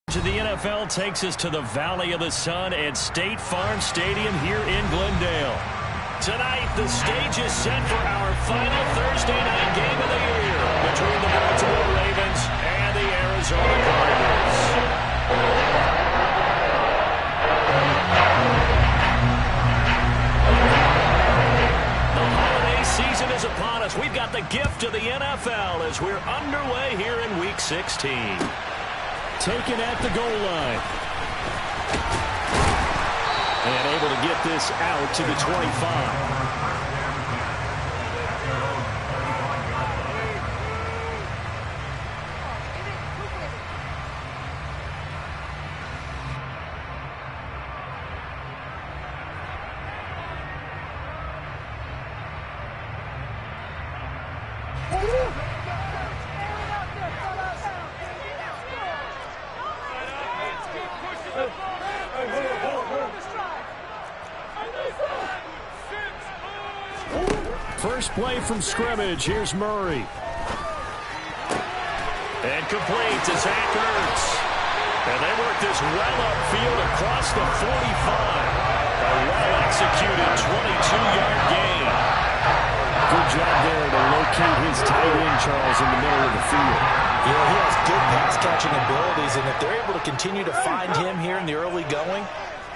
The NFL takes us to the Valley of the Sun at State Farm Stadium here in Glendale. Tonight, the stage is set for our final Thursday night game of the year between the Baltimore Ravens and the Arizona Cardinals. The holiday season is upon us. We've got the gift of the NFL as we're underway here in Week 16. Taken at the goal line. And able to get this out to the 25. First play from scrimmage. Here's Murray. And complete to Zach Ertz. And they work this well upfield across the 45. A well-executed 22-yard gain. Good job there to locate his tight end, Charles, in the middle of the field. Yeah, he has good pass-catching abilities, and if they're able to continue to find him here in the early going,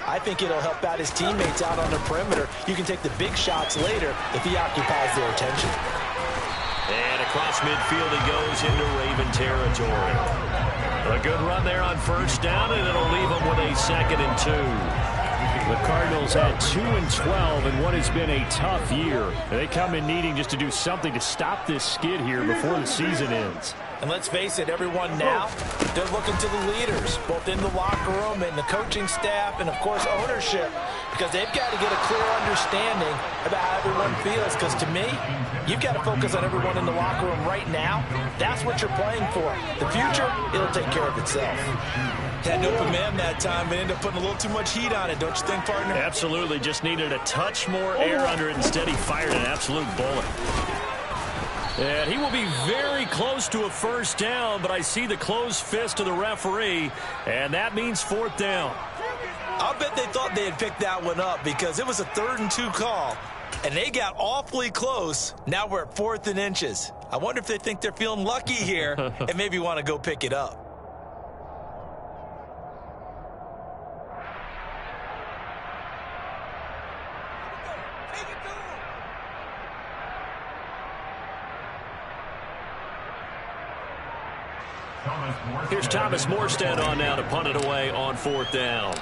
I think it'll help out his teammates out on the perimeter. You can take the big shots later if he occupies their attention. And across midfield he goes into Raven territory. A good run there on first down, and it'll leave him with a 2nd and 2. The Cardinals had 2 and 12 in what has been a tough year. They come in needing just to do something to stop this skid here before the season ends. And let's face it, everyone now, they're looking to the leaders, both in the locker room and the coaching staff and, of course, ownership, because they've got to get a clear understanding about how everyone feels, because to me, you've got to focus on everyone in the locker room right now. That's what you're playing for. The future, it'll take care of itself. Had an open man that time, but ended up putting a little too much heat on it, don't you think, partner? Absolutely. Just needed a touch more air under it. Instead, he fired an absolute bullet. And he will be very close to a first down, but I see the closed fist of the referee, and that means 4th down. I'll bet they thought they had picked that one up because it was a 3rd and 2 call, and they got awfully close. Now we're at 4th and inches. I wonder if they think they're feeling lucky here and maybe want to go pick it up. Here's Thomas Morstead on now to punt it away on 4th down.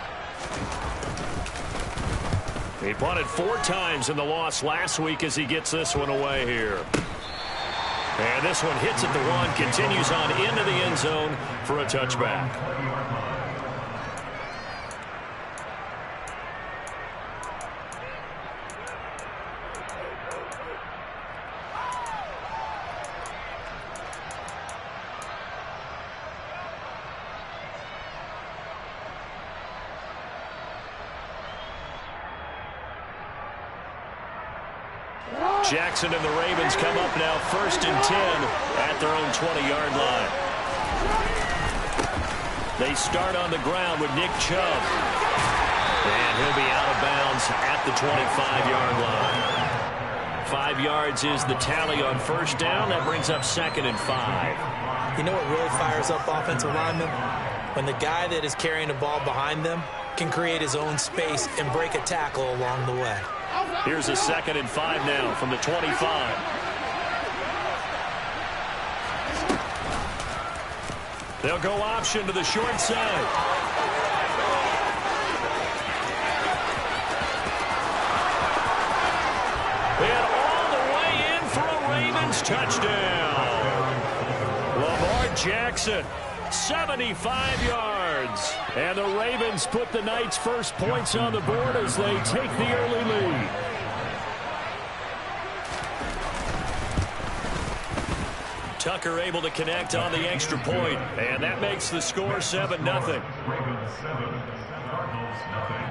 He punted 4 times in the loss last week as he gets this one away here. And this one hits at the 1, continues on into the end zone for a touchback. Jackson and the Ravens come up now 1st and 10 at their own 20-yard line. They start on the ground with Nick Chubb. And he'll be out of bounds at the 25-yard line. 5 yards is the tally on first down. That brings up 2nd and 5. You know what really fires up offensive linemen? When the guy that is carrying the ball behind them can create his own space and break a tackle along the way. Here's a 2nd and 5 now from the 25. They'll go option to the short side. And all the way in for a Ravens touchdown. Lamar Jackson, 75 yards. And the Ravens put the Knights' first points on the board as they take the early lead. Tucker able to connect on the extra point, and that makes the score 7-0. Ravens 7, Cardinals nothing.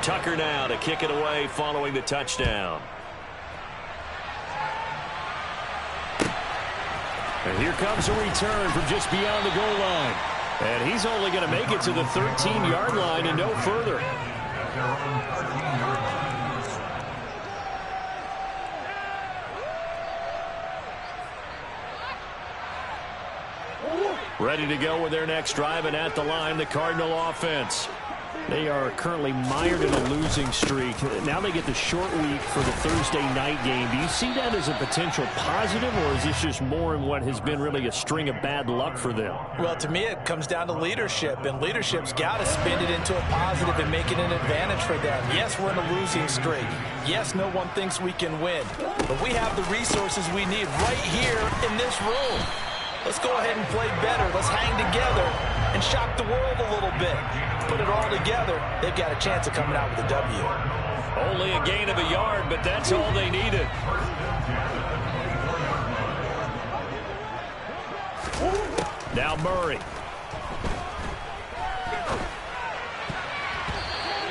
Tucker now to kick it away following the touchdown. And here comes a return from just beyond the goal line. And he's only going to make it to the 13-yard line and no further. Ready to go with their next drive, and at the line, the Cardinal offense. They are currently mired in a losing streak. Now they get the short week for the Thursday night game. Do you see that as a potential positive, or is this just more in what has been really a string of bad luck for them? Well, to me, it comes down to leadership, and leadership's got to spin it into a positive and make it an advantage for them. Yes, we're in a losing streak. Yes, no one thinks we can win, but we have the resources we need right here in this room. Let's go ahead and play better. Let's hang together and shock the world a little bit. Put it all together, they've got a chance of coming out with a W. Only a gain of a yard, but that's all they needed. Now Murray.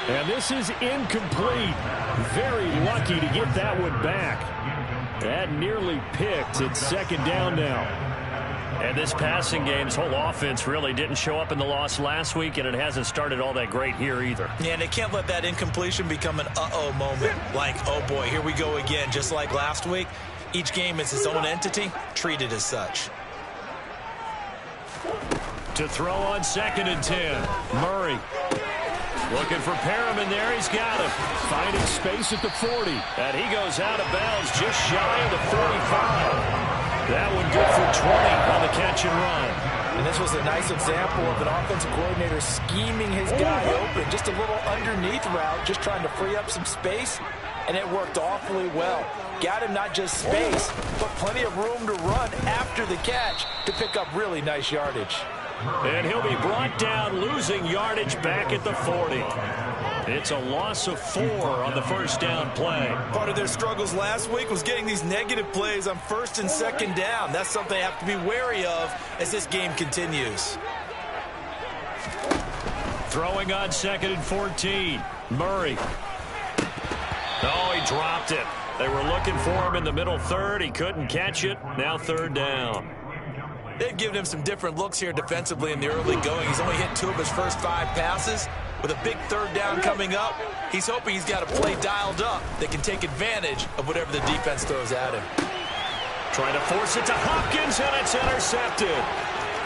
And this is incomplete. Very lucky to get that one back. That nearly picked. It's second down now. And this passing game's whole offense really didn't show up in the loss last week, and it hasn't started all that great here either. Yeah, and they can't let that incompletion become an uh-oh moment. Like, oh boy, here we go again, just like last week. Each game is its own entity, treated as such. To throw on 2nd and 10. Murray. Looking for Perriman there. He's got him. Finding space at the 40. And he goes out of bounds just shy of the 45. That one good for 20 on the catch and run. And this was a nice example of an offensive coordinator scheming his guy open. Just a little underneath route, just trying to free up some space, and it worked awfully well. Got him not just space, but plenty of room to run after the catch to pick up really nice yardage. And he'll be brought down, losing yardage back at the 40. It's a loss of 4 on the first down play. Part of their struggles last week was getting these negative plays on 1st and 2nd down. That's something they have to be wary of as this game continues. Throwing on 2nd and 14. Murray. Oh, he dropped it. They were looking for him in the middle third. He couldn't catch it. Now 3rd down. They've given him some different looks here defensively in the early going. He's only hit 2 of his first 5 passes. With a big 3rd down coming up, he's hoping he's got a play dialed up that can take advantage of whatever the defense throws at him. Trying to force it to Hopkins, and it's intercepted.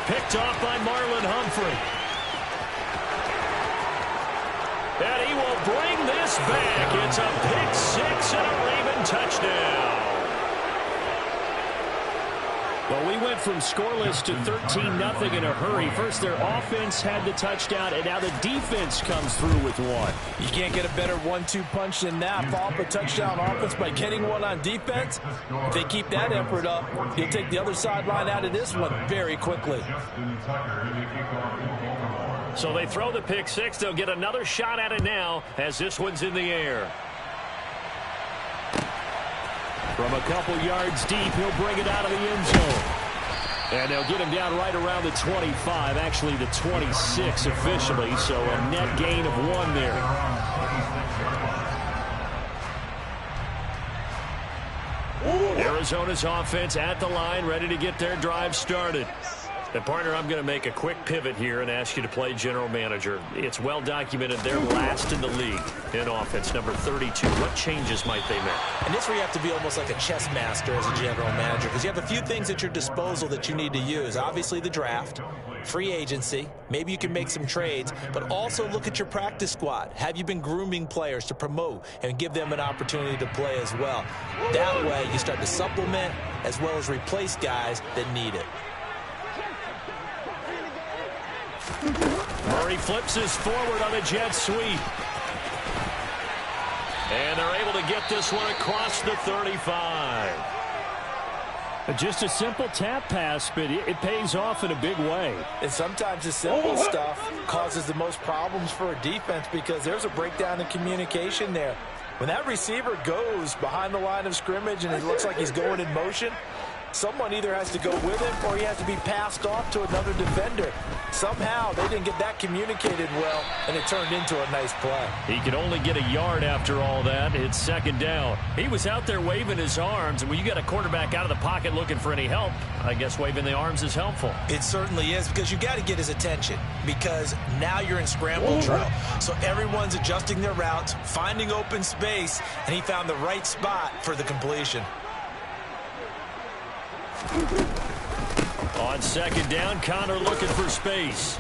Picked off by Marlon Humphrey. And he will bring this back. It's a pick 6 and a Raven touchdown. Well, we went from scoreless to 13-0 in a hurry. First, their offense had the touchdown, and now the defense comes through with one. You can't get a better 1-2 punch than that. Follow up a touchdown offense by getting one on defense. If they keep that effort up, he'll take the other sideline out of this one very quickly. So they throw the pick 6. They'll get another shot at it now as this one's in the air. From a couple yards deep, he'll bring it out of the end zone. And they'll get him down right around the 25, actually the 26 officially, so a net gain of 1 there. Arizona's offense at the line, ready to get their drive started. And, partner, I'm going to make a quick pivot here and ask you to play general manager. It's well documented they're last in the league in offense, number 32. What changes might they make? And this where you have to be almost like a chess master as a general manager, because you have a few things at your disposal that you need to use. Obviously the draft, free agency, maybe you can make some trades, but also look at your practice squad. Have you been grooming players to promote and give them an opportunity to play as well? That way you start to supplement as well as replace guys that need it. Murray flips his forward on a jet sweep. And they're able to get this one across the 35. Just a simple tap pass, but it pays off in a big way. And sometimes the simple stuff causes the most problems for a defense because there's a breakdown in communication there. When that receiver goes behind the line of scrimmage and it looks like he's going in motion, Someone either has to go with him or he has to be passed off to another defender. Somehow they didn't get that communicated well, and it turned into a nice play. He could only get a yard after all that. It's second down. He was out there waving his arms, and when you got a quarterback out of the pocket looking for any help, I guess waving the arms is helpful. It certainly is, because you got to get his attention, because now you're in scramble drill. So everyone's adjusting their routes, finding open space, and he found the right spot for the completion. On second down, Connor looking for space.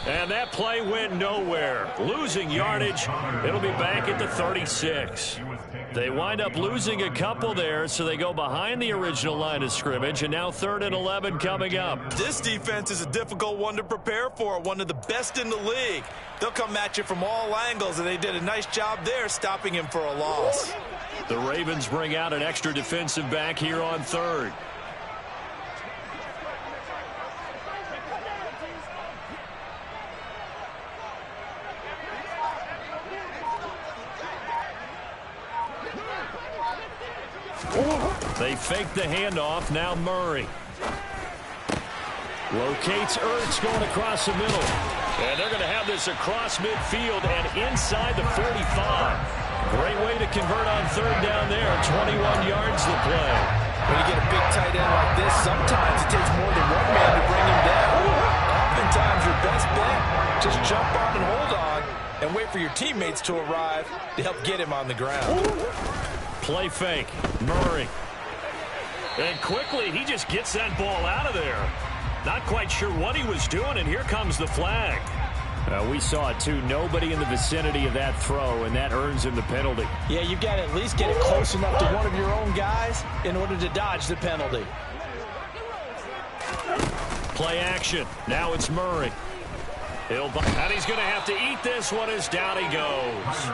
And that play went nowhere. Losing yardage. It'll be back at the 36. They wind up losing a couple there, so they go behind the original line of scrimmage, and now 3rd and 11 coming up. This defense is a difficult one to prepare for, one of the best in the league. They'll come at you from all angles, and they did a nice job there stopping him for a loss. The Ravens bring out an extra defensive back here on 3rd. They fake the handoff. Now Murray locates Ertz going across the middle. And they're going to have this across midfield and inside the 45. Great way to convert on 3rd down there. 21 yards to play. When you get a big tight end like this, sometimes it takes more than one man to bring him down. Oftentimes your best bet, just jump on and hold on and wait for your teammates to arrive to help get him on the ground. Play fake. Murray. And quickly, he just gets that ball out of there. Not quite sure what he was doing, and here comes the flag. We saw it, too. Nobody in the vicinity of that throw, and that earns him the penalty. Yeah, you've got to at least get it close enough to one of your own guys in order to dodge the penalty. Play action. Now it's Murray. And he's going to have to eat this one as down he goes.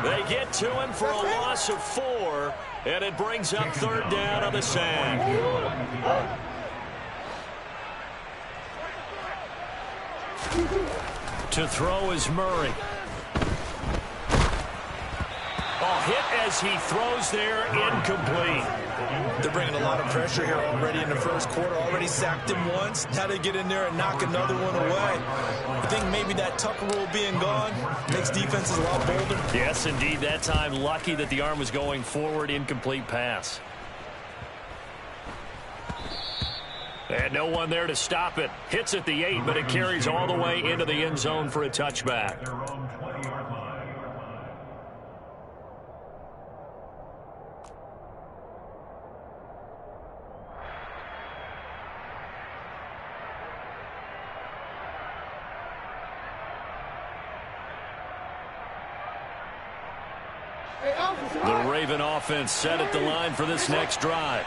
They get to him for a loss of 4, and it brings up 3rd down on the sack. To throw is Murray. Hit as he throws there, incomplete. They're bringing a lot of pressure here already in the first quarter. Already sacked him once. Now they get in there and knock another one away. I think maybe that Tucker rule being gone makes defenses a lot bolder. Yes, indeed. That time, lucky that the arm was going forward. Incomplete pass. And no one there to stop it. Hits at the 8, but it carries all the way into the end zone for a touchback. The Raven offense set at the line for this next drive.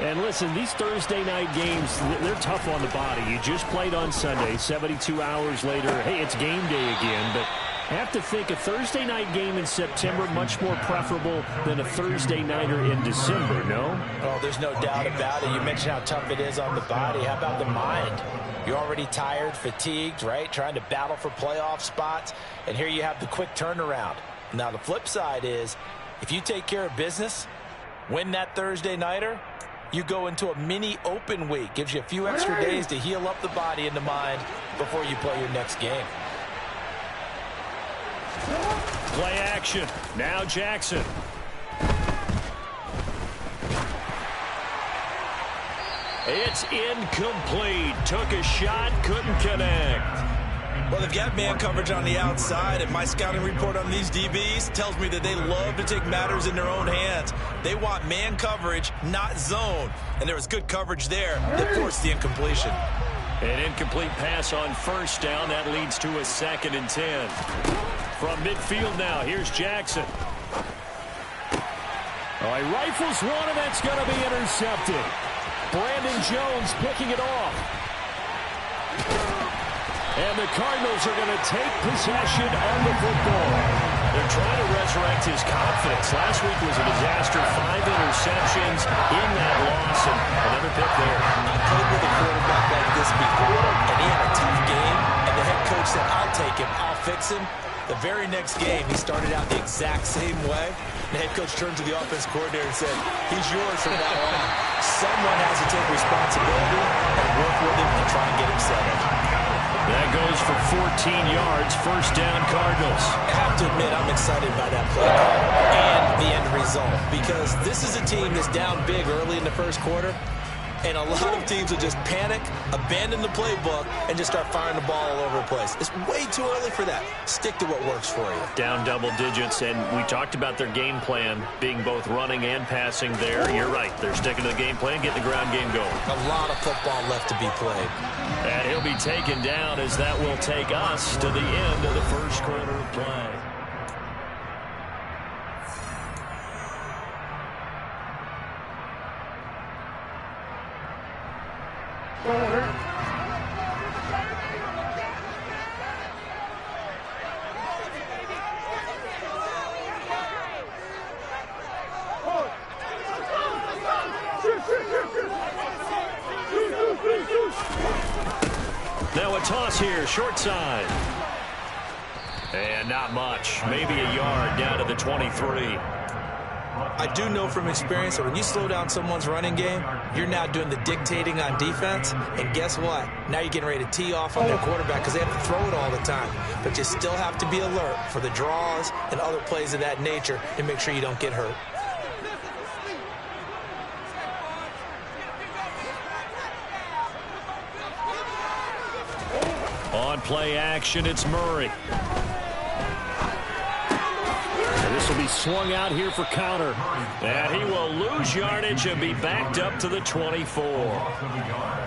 And listen, these Thursday night games, they're tough on the body. You just played on Sunday, 72 hours later. Hey, it's game day again, but have to think a Thursday night game in September much more preferable than a Thursday nighter in December, no? Oh, there's no doubt about it. You mentioned how tough it is on the body. How about the mind? You're already tired, fatigued, right? Trying to battle for playoff spots. And here you have the quick turnaround. Now, the flip side is, if you take care of business, win that Thursday nighter, you go into a mini open week. Gives you a few extra days to heal up the body and the mind before you play your next game. Play action. Now Jackson. It's incomplete. Took a shot, couldn't connect. Well, they've got man coverage on the outside, and my scouting report on these DBs tells me that they love to take matters in their own hands. They want man coverage, not zone. And there was good coverage there that forced the incompletion. An incomplete pass on first down. That leads to a 2nd and 10. From midfield now, here's Jackson. Oh, he rifles one, and that's going to be intercepted. Brandon Jones picking it off. And the Cardinals are going to take possession of the football. They're trying to resurrect his confidence. Last week was a disaster. 5 interceptions in that loss, and another pick there. I played with a quarterback like this before, and he had a tough game, and the head coach said, I'll take him, I'll fix him. The very next game, he started out the exact same way. The head coach turned to the offense coordinator and said, he's yours from now on. Someone has to take responsibility and work with him and try and get him settled. That goes for 14 yards, first down Cardinals. I have to admit, I'm excited by that play call and the end result, because this is a team that's down big early in the first quarter, and a lot of teams will just panic, abandon the playbook, and just start firing the ball all over the place. It's way too early for that. Stick to what works for you. Down double digits, and we talked about their game plan being both running and passing there. You're right. They're sticking to the game plan, getting the ground game going. A lot of football left to be played. And he'll be taken down as that will take us to the end of the first quarter of play. Now a toss here, short side. And not much. Maybe a yard down to the 23. I do know from experience that when you slow down someone's running game, you're now doing the dictating on defense. And guess what? Now you're getting ready to tee off on their quarterback because they have to throw it all the time. But you still have to be alert for the draws and other plays of that nature and make sure you don't get hurt. On play action, it's Murray. And this will be swung out here for counter. And he will lose yardage and be backed up to the 24.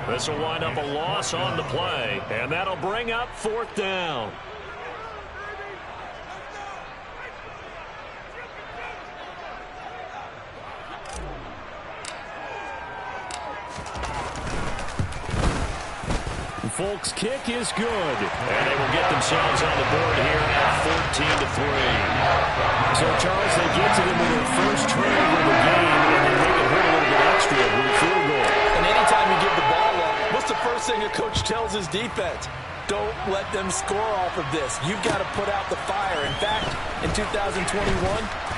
This will wind up a loss on the play. And that'll bring up fourth down. Folks' kick is good. And they will get themselves on the board here at 14-3. So, Charles, they get to them with their first trail of the game, and they make it hurt a little bit extra with a field goal. And anytime you give the ball up, what's the first thing a coach tells his defense? Don't let them score off of this. You've got to put out the fire. In fact, in 2021,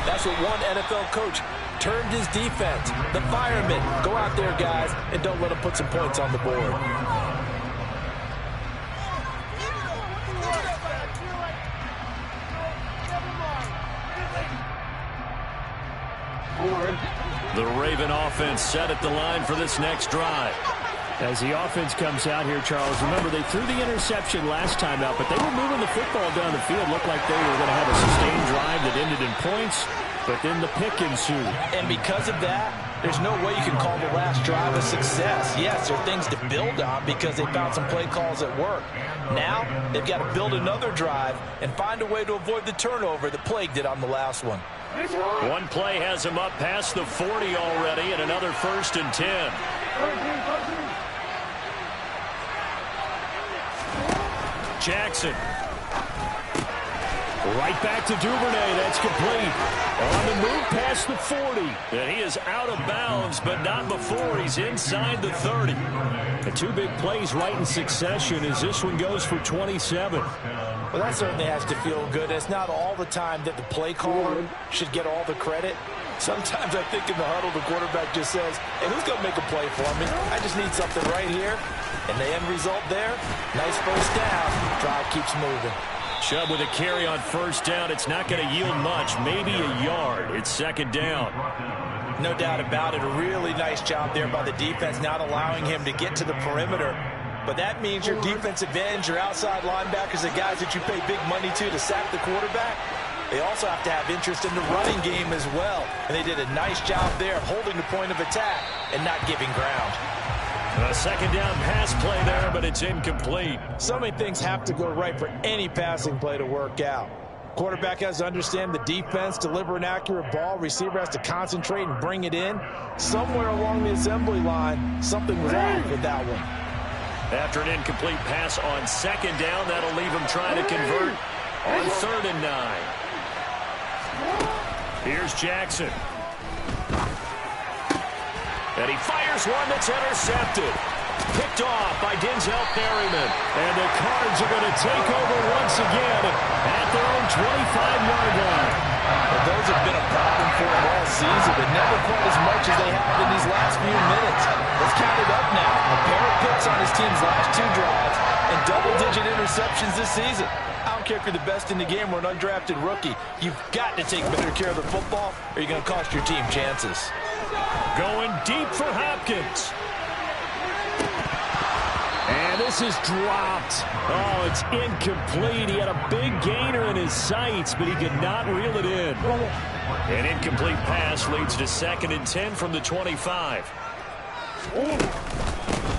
that's what one NFL coach termed his defense. The firemen. Go out there, guys, and don't let them put some points on the board. The Raven offense set at the line for this next drive. As the offense comes out here, Charles, remember they threw the interception last time out, but they were moving the football down the field. Looked like they were going to have a sustained drive that ended in points, but then the pick ensued. And because of that, there's no way you can call the last drive a success. Yes, there are things to build on because they found some play calls that work. Now, they've got to build another drive and find a way to avoid the turnover that plagued it on the last one. One play has him up past the 40 already, and another 1st and 10. Jackson. Right back to Duvernay. That's complete. On the move past the 40. And he is out of bounds, but not before. He's inside the 30. The two big plays right in succession as this one goes for 27. Well, that certainly has to feel good. It's not all the time that the play caller should get all the credit. Sometimes I think in the huddle, the quarterback just says, hey, who's going to make a play for me? I just need something right here. And the end result there, nice first down. Drive keeps moving. Chubb with a carry on first down. It's not going to yield much, maybe a yard. It's second down. No doubt about it. A really nice job there by the defense, not allowing him to get to the perimeter. But that means your defensive ends, your outside linebackers, the guys that you pay big money to sack the quarterback, they also have to have interest in the running game as well. And they did a nice job there of holding the point of attack and not giving ground. A second down pass play there, but it's incomplete. So many things have to go right for any passing play to work out. Quarterback has to understand the defense, deliver an accurate ball. Receiver has to concentrate and bring it in. Somewhere along the assembly line, something was off with that one. After an incomplete pass on second down, that'll leave him trying to convert on 3rd and 9. Here's Jackson. And he fires one that's intercepted. Picked off by Denzel Perryman. And the Cards are going to take over once again at their own 25-yard line. Well, those have been a problem for them all season, but never quite as much as they have in these last few minutes. Let's count it up now. A pair of picks on his team's last 2 drives and double-digit interceptions this season. I don't care if you're the best in the game or an undrafted rookie. You've got to take better care of the football or you're going to cost your team chances. Going deep for Hopkins. And this is dropped. Oh, it's incomplete. He had a big gainer in his sights, but he could not reel it in. An incomplete pass leads to 2nd and 10 from the 25.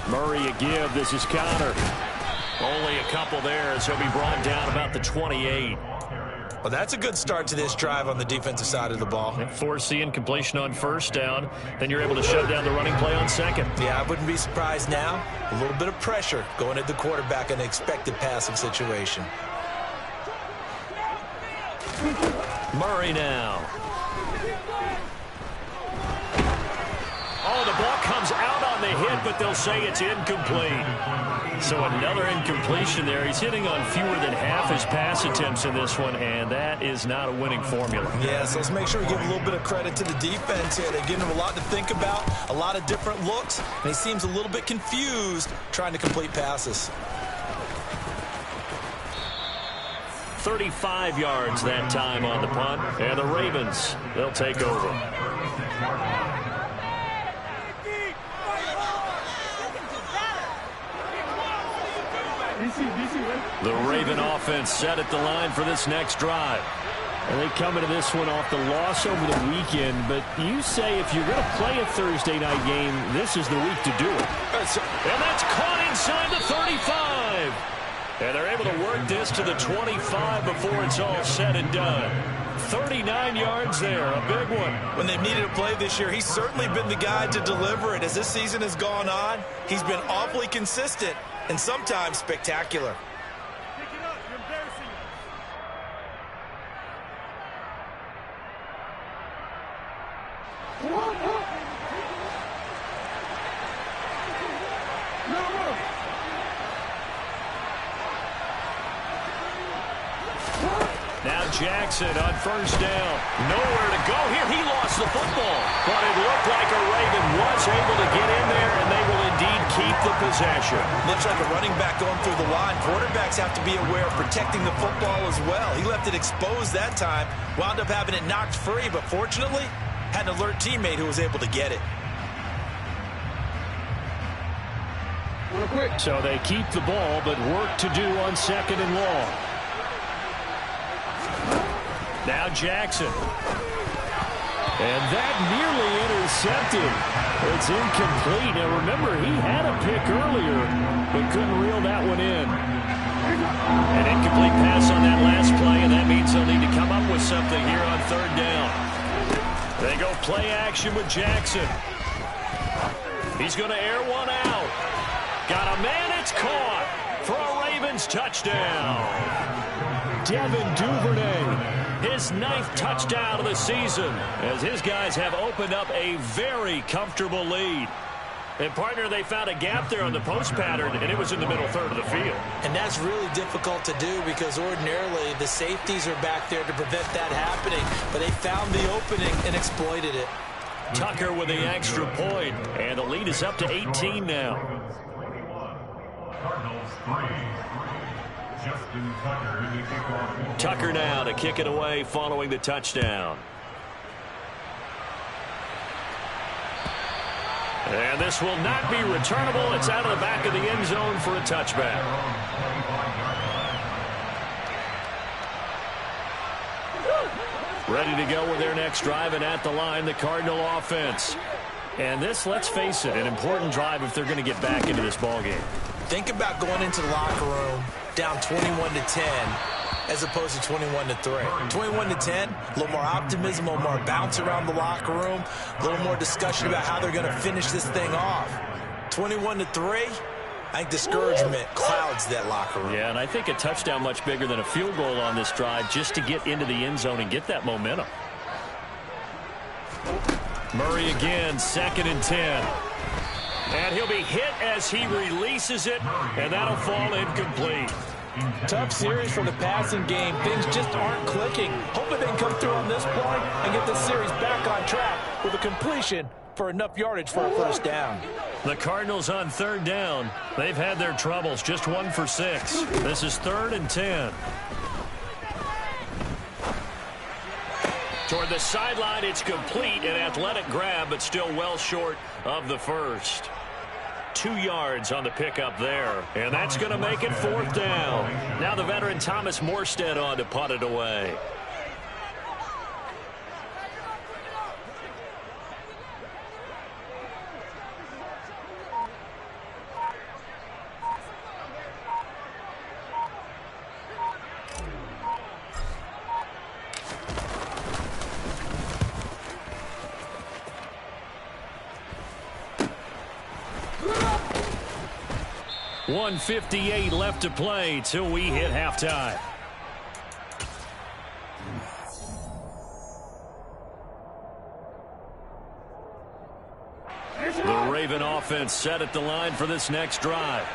Murray a give. This is Connor. Only a couple there, as he'll be brought down about the 28. Well, that's a good start to this drive on the defensive side of the ball. Force the incompletion on 1st down. Then you're able to shut down the running play on 2nd. Yeah, I wouldn't be surprised now. A little bit of pressure going at the quarterback in an expected passing situation. Murray now. Oh, the ball comes out on the hit, but they'll say it's incomplete. So another incompletion there. He's hitting on fewer than half his pass attempts in this one, and that is not a winning formula. Yeah, so let's make sure we give a little bit of credit to the defense here. They're giving him a lot to think about, a lot of different looks, and he seems a little bit confused trying to complete passes. 35 yards that time on the punt, and the Ravens, they'll take over. The Raven offense set at the line for this next drive. And they come into this one off the loss over the weekend, but you say if you're going to play a Thursday night game, this is the week to do it. And that's caught inside the 35. And they're able to work this to the 25 before it's all said and done. 39 yards there, a big one. When they've needed a play this year, he's certainly been the guy to deliver it. As this season has gone on, he's been awfully consistent and sometimes spectacular. Now Jackson on 1st down. Nowhere to go here. He lost the football. But it looked like a Raven was able to get in there, and they will indeed keep the possession. Looks like a running back going through the line. Quarterbacks have to be aware of protecting the football as well. He left it exposed that time. Wound up having it knocked free, but fortunately, had an alert teammate who was able to get it. So they keep the ball, but work to do on 2nd and long. Now Jackson. And that nearly intercepted. It's incomplete. Now remember, he had a pick earlier, but couldn't reel that one in. An incomplete pass on that last play, and that means they'll need to come up with something here on 3rd down. They go play action with Jackson. He's going to air one out. Got a man, it's caught for a Ravens touchdown. Devin Duvernay, his 9th touchdown of the season, as his guys have opened up a very comfortable lead. And, partner, they found a gap there on the post pattern, and it was in the middle 3rd of the field. And that's really difficult to do because ordinarily the safeties are back there to prevent that happening. But they found the opening and exploited it. Tucker with the extra point, and the lead is up to 18 now. Cardinals 3. Justin Tucker in the kickoff. Tucker now to kick it away following the touchdown. And this will not be returnable. It's out of the back of the end zone for a touchback. Ready to go with their next drive, and at the line, the Cardinal offense. And this, let's face it, an important drive if they're going to get back into this ballgame. Think about going into the locker room down 21-10 as opposed to 21-3. 21-10, a little more optimism, a little more bounce around the locker room, a little more discussion about how they're going to finish this thing off. 21-3, I think discouragement clouds that locker room. Yeah, and I think a touchdown much bigger than a field goal on this drive just to get into the end zone and get that momentum. Murray again, 2nd and 10. And he'll be hit as he releases it, and that'll fall incomplete. Tough series for the passing game. Things just aren't clicking. Hoping they can come through on this point and get the series back on track with a completion for enough yardage for a first down. The Cardinals on third down. They've had their troubles, just 1 for 6. This is 3rd and 10. Toward the sideline, it's complete, an athletic grab, but still well short of the first. 2 yards on the pickup there, and that's going to make it 4th down. Now the veteran Thomas Morstead on to punt it away. .158 left to play till we hit halftime. The Raven offense set at the line for this next drive.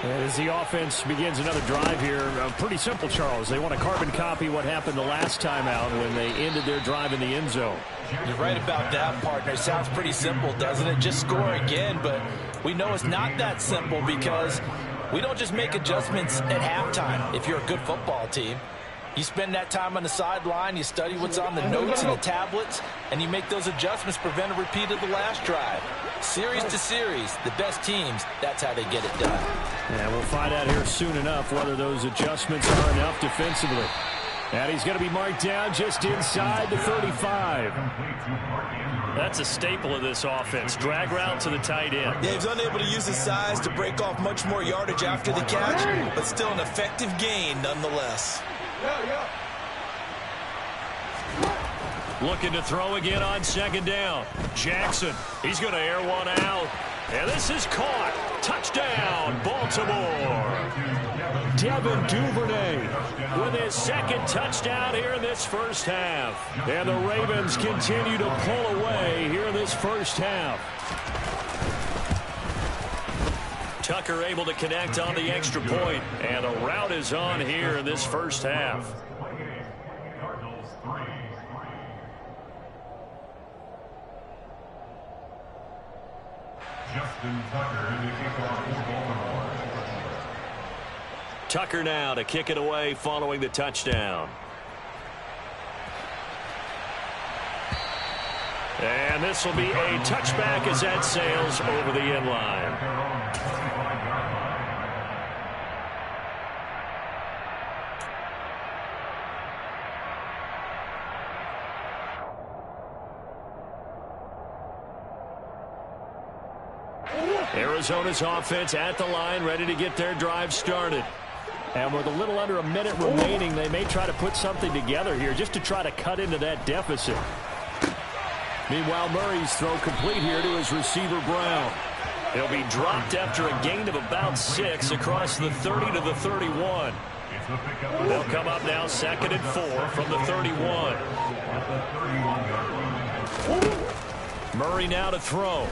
As the offense begins another drive here, pretty simple, Charles. They want to carbon copy what happened the last time out when they ended their drive in the end zone. You're right about that, partner. Sounds pretty simple, doesn't it? Just score again, but we know it's not that simple because we don't just make adjustments at halftime if you're a good football team. You spend that time on the sideline, you study what's on the notes and the tablets, and you make those adjustments, prevent a repeat of the last drive. Series to series, the best teams, that's how they get it done. And we'll find out here soon enough whether those adjustments are enough defensively. And he's going to be marked down just inside the 35. That's a staple of this offense. Drag route to the tight end. Yeah, he's unable to use his size to break off much more yardage after the catch, but still an effective gain nonetheless. Looking to throw again on 2nd down. Jackson, he's going to air one out. And this is caught. Touchdown, Baltimore. Devin Duvernay with his 2nd touchdown here in this first half. And the Ravens continue to pull away here in this first half. Tucker able to connect on the extra point, and the route is on here in this first half. Tucker now to kick it away following the touchdown. And this will be a touchback as that sails over the end line. Arizona's offense at the line, ready to get their drive started. And with a little under a minute remaining, they may try to put something together here just to try to cut into that deficit. Meanwhile, Murray's throw complete here to his receiver, Brown. He'll be dropped after a gain of about 6 across the 30 to the 31. They'll come up now 2nd and 4 from the 31. Murray now to throw.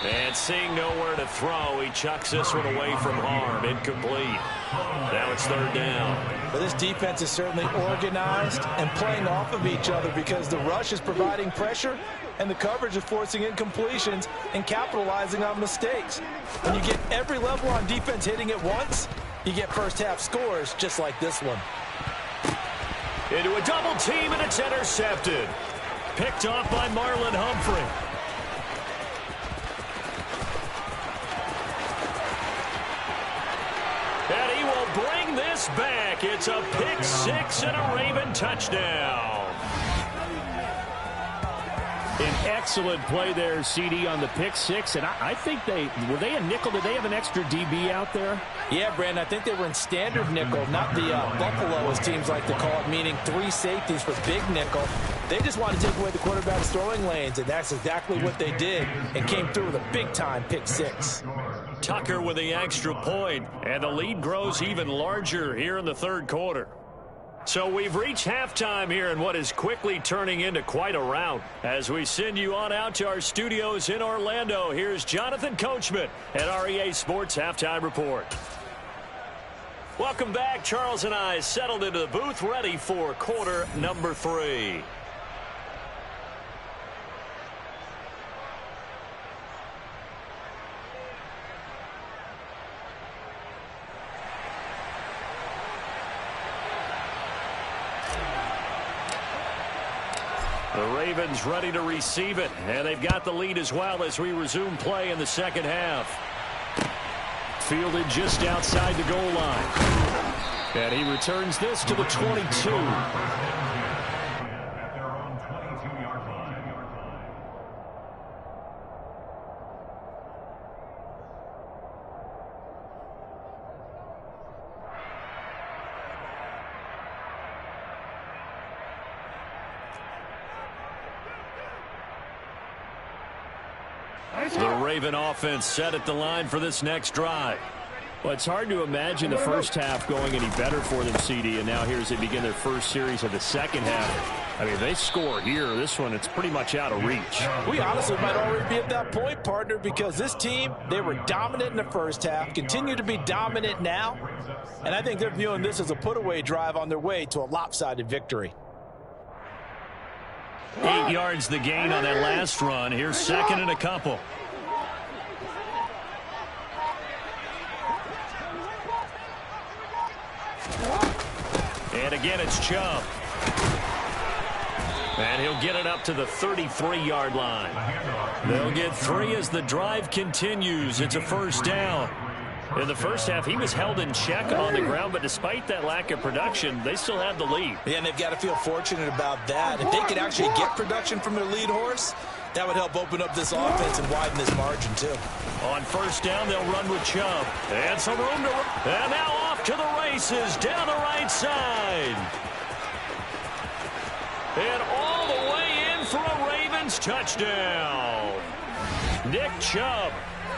And seeing nowhere to throw, he chucks this one away from harm. Incomplete. Now it's 3rd down. Well, this defense is certainly organized and playing off of each other because the rush is providing pressure and the coverage is forcing incompletions and capitalizing on mistakes. When you get every level on defense hitting at once, you get first half scores just like this one. Into a double team, and it's intercepted. Picked off by Marlon Humphrey. And he will bring this back. It's a pick 6 and a Raven touchdown. An excellent play there, CD, on the pick 6. And I think were they a nickel? Did they have an extra DB out there? Yeah, Brandon, I think they were in standard nickel, not the Buffalo, as teams like to call it, meaning 3 safeties for big nickel. They just wanted to take away the quarterback's throwing lanes, and that's exactly what they did, and came through with a big-time pick 6. Tucker with the extra point, and the lead grows even larger here in the 3rd quarter. So we've reached halftime here in what is quickly turning into quite a rout. As we send you on out to our studios in Orlando, here's Jonathan Coachman at REA Sports Halftime Report. Welcome back. Charles and I settled into the booth, ready for quarter number 3. The Ravens ready to receive it, and they've got the lead as well as we resume play in the second half. Fielded just outside the goal line. And he returns this to the 22. At their own 22-yard line. The Raven offense set at the line for this next drive. Well, it's hard to imagine the first half going any better for them, CD, and now here as they begin their first series of the second half. I mean, they score here. This one, it's pretty much out of reach. We honestly might already be at that point, partner, because this team, they were dominant in the first half, continue to be dominant now, and I think they're viewing this as a put-away drive on their way to a lopsided victory. 8 yards the gain on that last run. Here's second and a couple. And again, it's Chubb. And he'll get it up to the 33-yard line. They'll get 3 as the drive continues. It's a first down. In the first half, he was held in check on the ground, but despite that lack of production, they still have the lead. Yeah, and they've got to feel fortunate about that. If they could actually get production from their lead horse, that would help open up this offense and widen this margin, too. On first down, they'll run with Chubb. And some room to run. And now off to the races down the right side. And all the way in for a Ravens touchdown. Nick Chubb.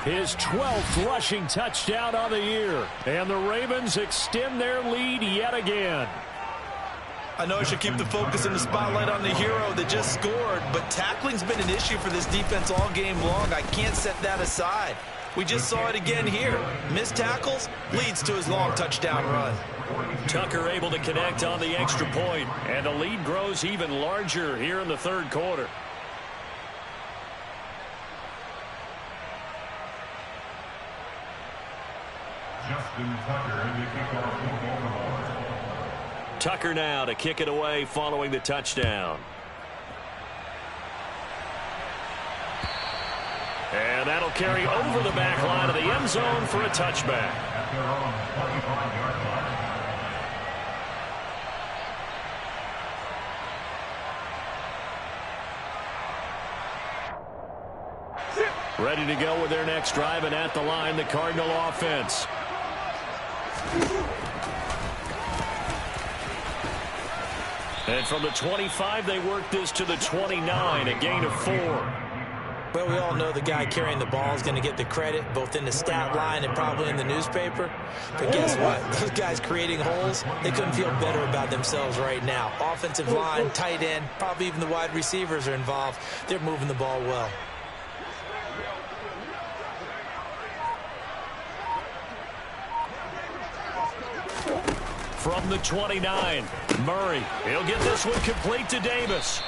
His 12th rushing touchdown of the year. And the Ravens extend their lead yet again. I know I should keep the focus and the spotlight on the hero that just scored, but tackling's been an issue for this defense all game long. I can't set that aside. We just saw it again here. Missed tackles leads to his long touchdown run. Tucker able to connect on the extra point, and the lead grows even larger here in the third quarter. Justin Tucker in the kickoff for Baltimore. Tucker now to kick it away following the touchdown. And that'll carry over the back line of the end zone for a touchback. At their own 25-yard line. Ready to go with their next drive, and at the line, the Cardinal offense. And from the 25, they work this to the 29, a gain of 4. Well, we all know the guy carrying the ball is going to get the credit, both in the stat line and probably in the newspaper. But guess what? Those guys creating holes, they couldn't feel better about themselves right now. Offensive line, tight end, probably even the wide receivers are involved. They're moving the ball well. From the 29, Murray. He'll get this one complete to Davis.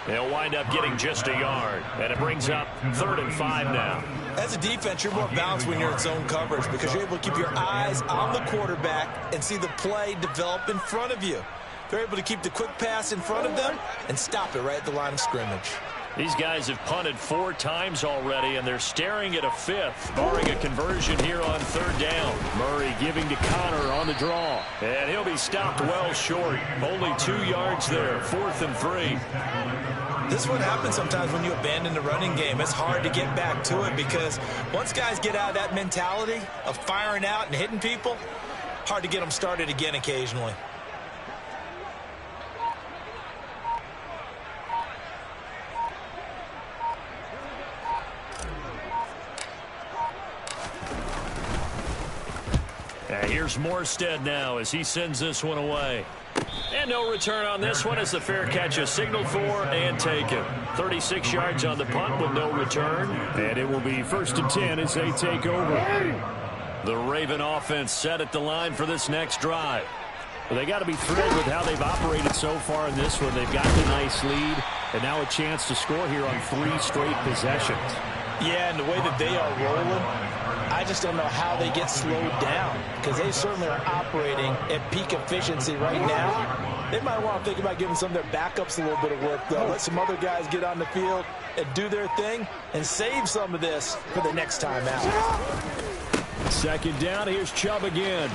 They'll wind up getting just a yard, and it brings up 3rd and 5 now. As a defense, you're more balanced when you're in zone coverage because you're able to keep your eyes on the quarterback and see the play develop in front of you. They're able to keep the quick pass in front of them and stop it right at the line of scrimmage. These guys have punted 4 times already, and they're staring at a 5th, barring a conversion here on 3rd down. Murray giving to Connor on the draw, and he'll be stopped well short. Only 2 yards there, 4th and 3. This is what happens sometimes when you abandon the running game. It's hard to get back to it because once guys get out of that mentality of firing out and hitting people, hard to get them started again occasionally. Here's Morstead now as he sends this one away. And no return on this one as the fair catch is signaled for and taken. 36 yards on the punt with no return. And it will be 1st and 10 as they take over. The Raven offense set at the line for this next drive. Well, they got to be thrilled with how they've operated so far in this one. They've got the nice lead, and now a chance to score here on 3 straight possessions. Yeah, and the way that they are rolling, I just don't know how they get slowed down, because they certainly are operating at peak efficiency right now. They might want to think about giving some of their backups a little bit of work, though. Let some other guys get on the field and do their thing and save some of this for the next time out. 2nd down, here's Chubb again.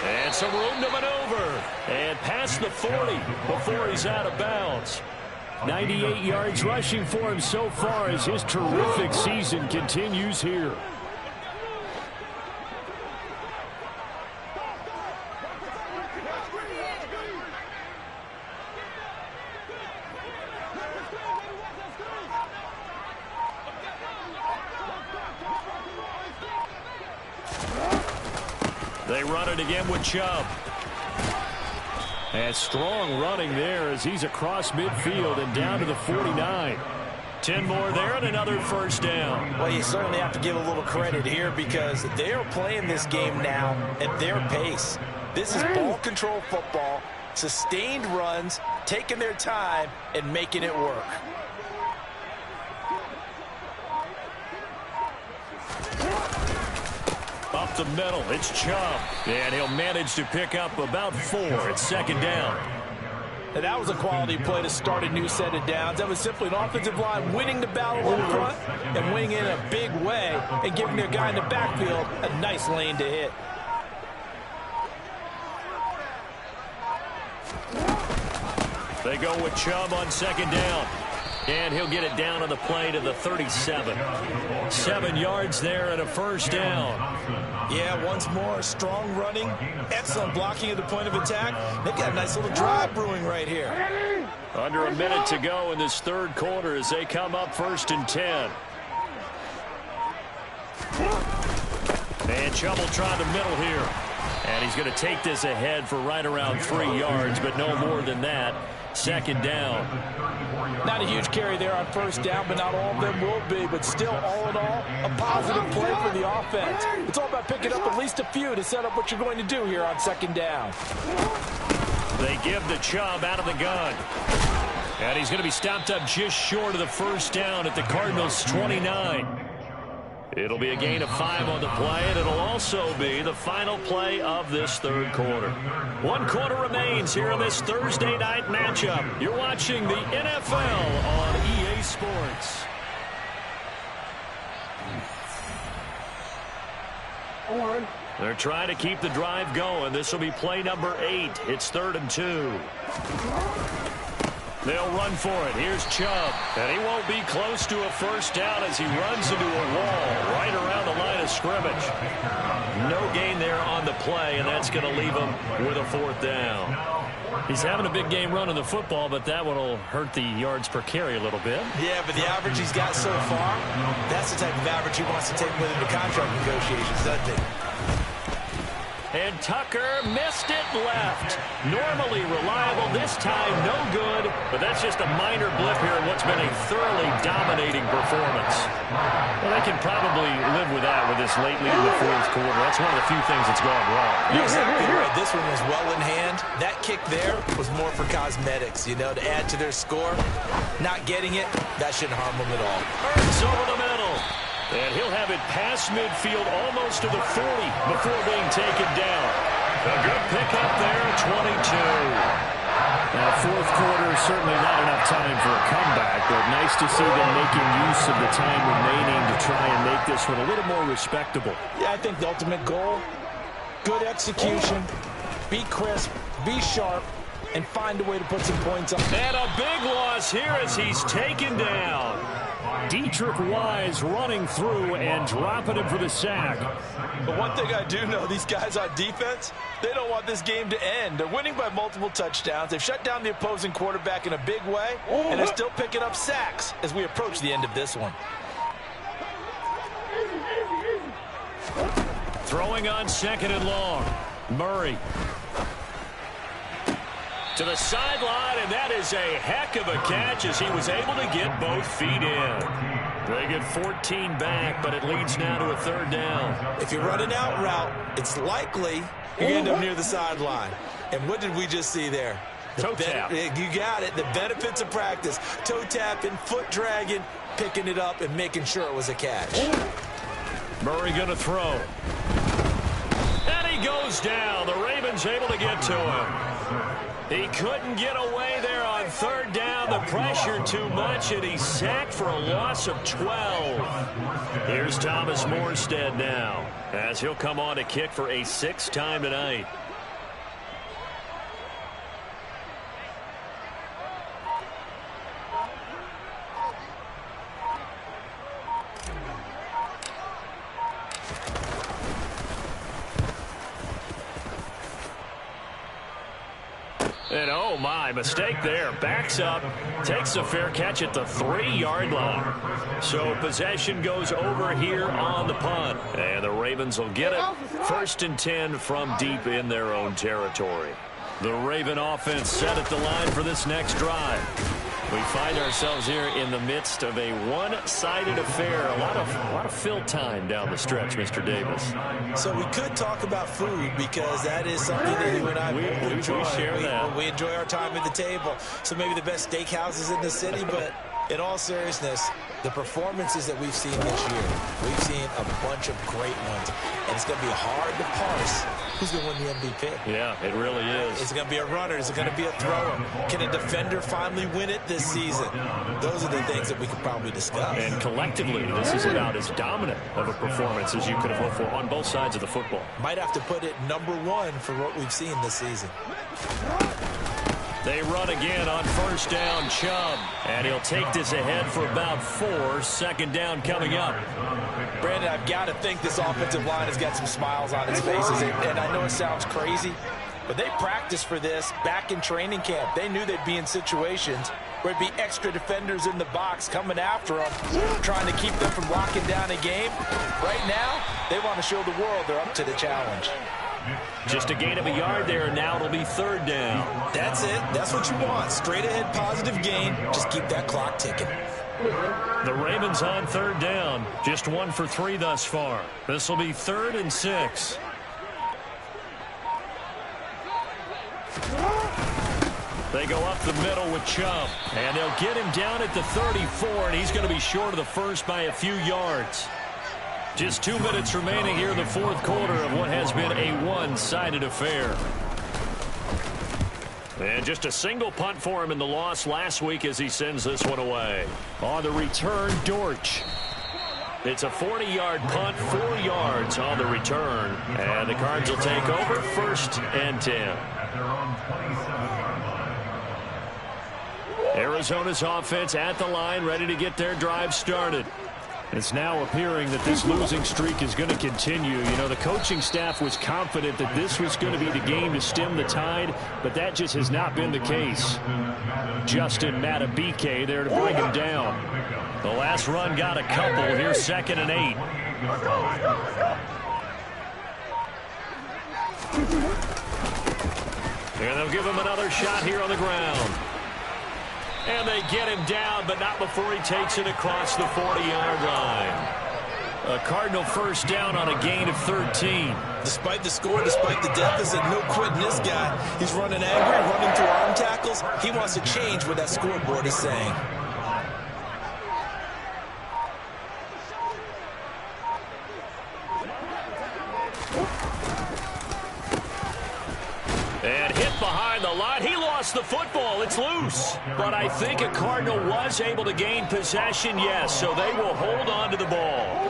And some room to maneuver. And past the 40 before he's out of bounds. 98 yards rushing for him so far as his terrific season continues here. They run it again with Chubb. And strong running there as he's across midfield and down to the 49. 10 more there and another 1st down. Well, you certainly have to give a little credit here because they are playing this game now at their pace. This is ball control football, sustained runs, taking their time and making it work. Up the middle, it's Chubb. And he'll manage to pick up about 4. It's 2nd down. And that was a quality play to start a new set of downs. That was simply an offensive line winning the battle up front and winning in a big way and giving their guy in the backfield a nice lane to hit. They go with Chubb on 2nd down. And he'll get it down on the play to the 37. 7 yards there and a 1st down. Yeah, once more, strong running, excellent blocking at the point of attack. They've got a nice little drive brewing right here. Under a minute to go in this 3rd quarter as they come up 1st and 10. And Chubb will try the middle here. And he's going to take this ahead for right around 3 yards, but no more than that. 2nd down. Not a huge carry there on 1st down, but not all of them will be. But still, all in all, a positive play for the offense. It's all about picking up at least a few to set up what you're going to do here on 2nd down. They give the Chubb out of the gun. And he's going to be stopped up just short of the 1st down at the Cardinals' 29. It'll be a gain of 5 on the play, and it'll also be the final play of this 3rd quarter. 1 quarter remains here in this Thursday night matchup. You're watching the NFL on EA Sports. They're trying to keep the drive going. This will be play number 8. It's 3rd and 2. They'll run for it. Here's Chubb. And he won't be close to a 1st down as he runs into a wall right around the line of scrimmage. No gain there on the play, and that's going to leave him with a 4th down. He's having a big game running the football, but that one will hurt the yards per carry a little bit. Yeah, but the average he's got so far, that's the type of average he wants to take with him to contract negotiations, doesn't he? And Tucker missed it left. Normally reliable, this time no good. But that's just a minor blip here in what's been a thoroughly dominating performance. Well, they can probably live with that with this late lead in the 4th quarter. That's one of the few things that's gone wrong. You're exactly right. This one was well in hand. That kick there was more for cosmetics, you know, to add to their score. Not getting it, that shouldn't harm them at all. Hurts over the middle. And he'll have it past midfield almost to the 40 before being taken down. A good pickup there, 22. Now, 4th quarter, certainly not enough time for a comeback, but nice to see them making use of the time remaining to try and make this one a little more respectable. Yeah, I think the ultimate goal, good execution, be crisp, be sharp, and find a way to put some points up. And a big loss here as he's taken down. Dietrich Wise running through and dropping him for the sack. But one thing I do know, these guys on defense, they don't want this game to end. They're winning by multiple touchdowns. They've shut down the opposing quarterback in a big way, and they're still picking up sacks as we approach the end of this one. Throwing on 2nd and long. Murray. To the sideline, and that is a heck of a catch as he was able to get both feet in. They get 14 back, but it leads now to a third down. If you're running out route, it's likely you're going to end up near the sideline. And what did we just see there? Toe tap. You got it. The benefits of practice. Toe tapping, foot dragging, picking it up, and making sure it was a catch. Murray going to throw. And he goes down. The Ravens able to get to him. He couldn't get away there on third down. The pressure too much, and he's sacked for a loss of 12. Here's Thomas Morstead now, as he'll come on to kick for a 6th time tonight. And oh my, mistake there. Backs up, takes a fair catch at the 3-yard line. So possession goes over here on the punt. And the Ravens will get it. 1st and 10 from deep in their own territory. The Raven offense set at the line for this next drive. We find ourselves here in the midst of a one-sided affair. A lot of fill time down the stretch, Mr. Davis. So we could talk about food because that is something that you and I enjoy. We share that. We enjoy our time at the table. So maybe the best steakhouses in the city, but in all seriousness, the performances that we've seen this year, we've seen a bunch of great ones. And it's going to be hard to parse who's going to win the MVP. Yeah, it really is. Is it going to be a runner? Is it going to be a thrower? Can a defender finally win it this season? Those are the things that we could probably discuss. And collectively, this is about as dominant of a performance as you could have hoped for on both sides of the football. Might have to put it #1 for what we've seen this season. They run again on 1st down, Chubb. And he'll take this ahead for about 4. 2nd down coming up. Brandon, I've got to think this offensive line has got some smiles on its faces. And I know it sounds crazy, but they practiced for this back in training camp. They knew they'd be in situations where it'd be extra defenders in the box coming after them, trying to keep them from locking down a game. Right now, they want to show the world they're up to the challenge. Just a gain of a yard there, and now it'll be 3rd down. That's it. That's what you want. Straight ahead positive gain. Just keep that clock ticking. The Ravens on 3rd down. Just 1 for 3 thus far. This will be 3rd and 6. They go up the middle with Chubb. And they'll get him down at the 34, and he's going to be short of the first by a few yards. Just 2 minutes remaining here in the 4th quarter of what has been a one-sided affair. And just a single punt for him in the loss last week as he sends this one away. On the return, Dortch. It's a 40-yard punt, 4 yards on the return. And the Cards will take over 1st and 10. Arizona's offense at the line, ready to get their drive started. It's now appearing that this losing streak is going to continue. You know, the coaching staff was confident that this was going to be the game to stem the tide, but that just has not been the case. Justin Matabike there to bring him down. The last run got a couple. Here's 2nd and 8. And they'll give him another shot here on the ground. And they get him down, but not before he takes it across the 40-yard line. A Cardinal 1st down on a gain of 13. Despite the score, despite the deficit, no quitting this guy. He's running angry, running through arm tackles. He wants to change what that scoreboard is saying. And hit behind the line. He lost the football. It's loose. But I think a Cardinal was able to gain possession, yes. So they will hold on to the ball.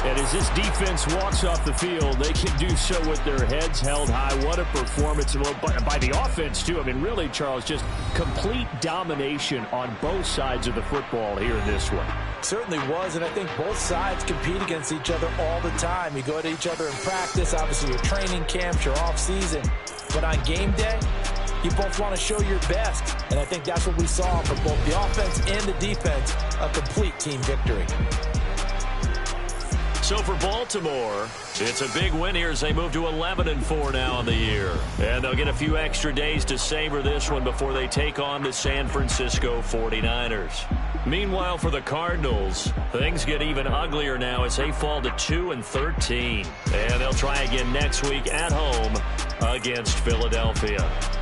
And as this defense walks off the field, they can do so with their heads held high. What a performance by the offense, too. I mean, really, Charles, just complete domination on both sides of the football here in this one. Certainly was, and I think both sides compete against each other all the time. You go at each other in practice, obviously your training camps, your off season. But on game day, you both want to show your best. And I think that's what we saw from both the offense and the defense, a complete team victory. So for Baltimore, it's a big win here as they move to 11-4 now on the year. And they'll get a few extra days to savor this one before they take on the San Francisco 49ers. Meanwhile, for the Cardinals, things get even uglier now as they fall to 2-13. And they'll try again next week at home against Philadelphia.